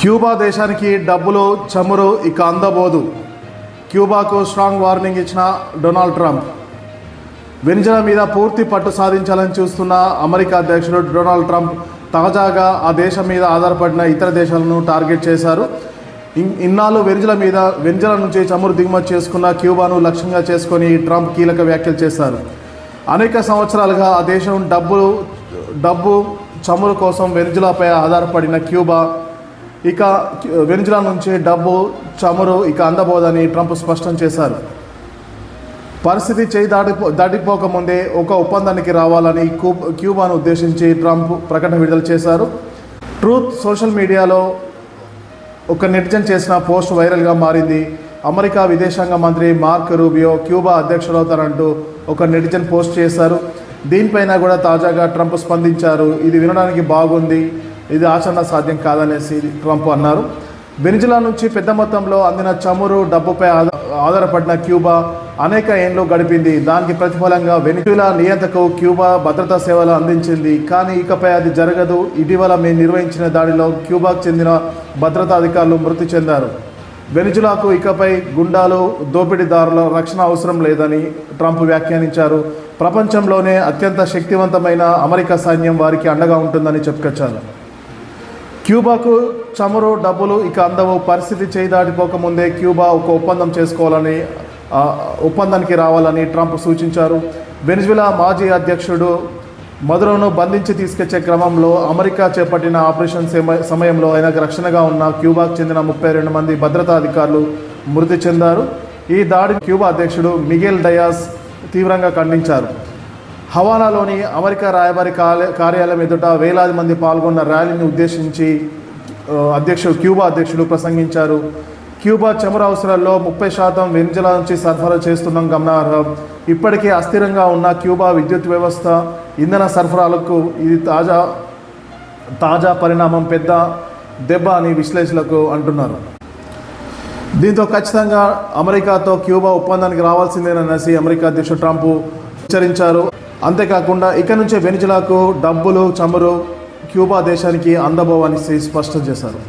Cuba దేశానికి డబ్బులు చమురు ఇక అందబోదు. క్యూబాకు స్ట్రాంగ్ వార్నింగ్ ఇచ్చిన డొనాల్డ్ ట్రంప్. వెనిజులా మీద పూర్తి పట్టు సాధించాలని చూస్తున్న అమెరికా అధ్యక్షుడు డొనాల్డ్ ట్రంప్ తాజాగా ఆ దేశం మీద ఆధారపడిన ఇతర దేశాలను టార్గెట్ చేశారు. ఇన్నాళ్ళు వెనిజులా నుంచి చమురు దిగుమతి చేసుకున్న క్యూబాను లక్ష్యంగా చేసుకొని ట్రంప్ కీలక వ్యాఖ్యలు చేశారు. అనేక సంవత్సరాలుగా ఆ దేశం డబ్బు చమురు కోసం వెనిజులాపై ఆధారపడిన క్యూబా ఇక వెనిజులా నుంచి డబ్బు చమురు ఇక అందబోదని ట్రంప్ స్పష్టం చేశారు. పరిస్థితి చేయి దాటిపోకముందే ఒక ఒప్పందానికి రావాలని క్యూబాను ఉద్దేశించి ట్రంప్ ప్రకటన విడుదల చేశారు. ట్రూత్ సోషల్ మీడియాలో ఒక నెటిజన్ చేసిన పోస్ట్ వైరల్గా మారింది. అమెరికా విదేశాంగ మంత్రి మార్క్ రూబియో క్యూబా అధ్యక్షుడవుతారంటూ ఒక నెటిజన్ పోస్ట్ చేశారు. దీనిపైన కూడా తాజాగా ట్రంప్ స్పందించారు. ఇది వినడానికి బాగుంది, ఇది ఆచరణ సాధ్యం కాదనేసి ట్రంప్ అన్నారు. వెనిజులా నుంచి పెద్ద మొత్తంలో అందిన చమురు డబ్బుపై ఆధారపడిన క్యూబా అనేక ఏళ్ళు గడిపింది. దానికి ప్రతిఫలంగా వెనిజులా నియంతకు క్యూబా భద్రతా సేవలు అందించింది. కానీ ఇకపై అది జరగదు. ఇటీవల మేము నిర్వహించిన దాడిలో క్యూబాకు చెందిన భద్రతా అధికారులు మృతి చెందారు. వెనిజులాకు ఇకపై గుండాలు, దోపిడీదారుల రక్షణ అవసరం లేదని ట్రంప్ వ్యాఖ్యానించారు. ప్రపంచంలోనే అత్యంత శక్తివంతమైన అమెరికా సైన్యం వారికి అండగా ఉంటుందని చెప్పుకొచ్చారు. క్యూబాకు చమురు డబ్బులు ఇక అందవు. పరిస్థితి చేయి దాటిపోకముందే క్యూబా ఒక ఒప్పందానికి రావాలని ట్రంప్ సూచించారు. వెనిజులా మాజీ అధ్యక్షుడు మదురోను బంధించి తీసుకొచ్చే క్రమంలో అమెరికా చేపట్టిన ఆపరేషన్ సమయంలో ఆయనకు రక్షణగా ఉన్న క్యూబాకు చెందిన 32 మంది భద్రతా అధికారులు మృతి చెందారు. ఈ దాడిని క్యూబా అధ్యక్షుడు మిగెల్ డయాస్ తీవ్రంగా ఖండించారు. హవానాలోని అమెరికా రాయబారి కార్యాలయం ఎదుట వేలాది మంది పాల్గొన్న ర్యాలీని ఉద్దేశించి క్యూబా అధ్యక్షుడు ప్రసంగించారు. క్యూబా చమురు అవసరాల్లో 30% వెనిజులా నుంచి సరఫరా చేస్తున్నాం గమనార్హం. ఇప్పటికే అస్థిరంగా ఉన్న క్యూబా విద్యుత్ వ్యవస్థ, ఇంధన సరఫరాలకు ఇది తాజా పరిణామం, పెద్ద దెబ్బ అని విశ్లేషకులు అంటున్నారు. దీంతో ఖచ్చితంగా అమెరికాతో క్యూబా ఒప్పందానికి రావాల్సిందేననేసి అమెరికా అధ్యక్షుడు ట్రంప్ హెచ్చరించారు. అంతేకాకుండా ఇక నుంచే వెనిజులాకు డబ్బులు చమురు క్యూబా దేశానికి అందబోవని స్పష్టం చేశారు.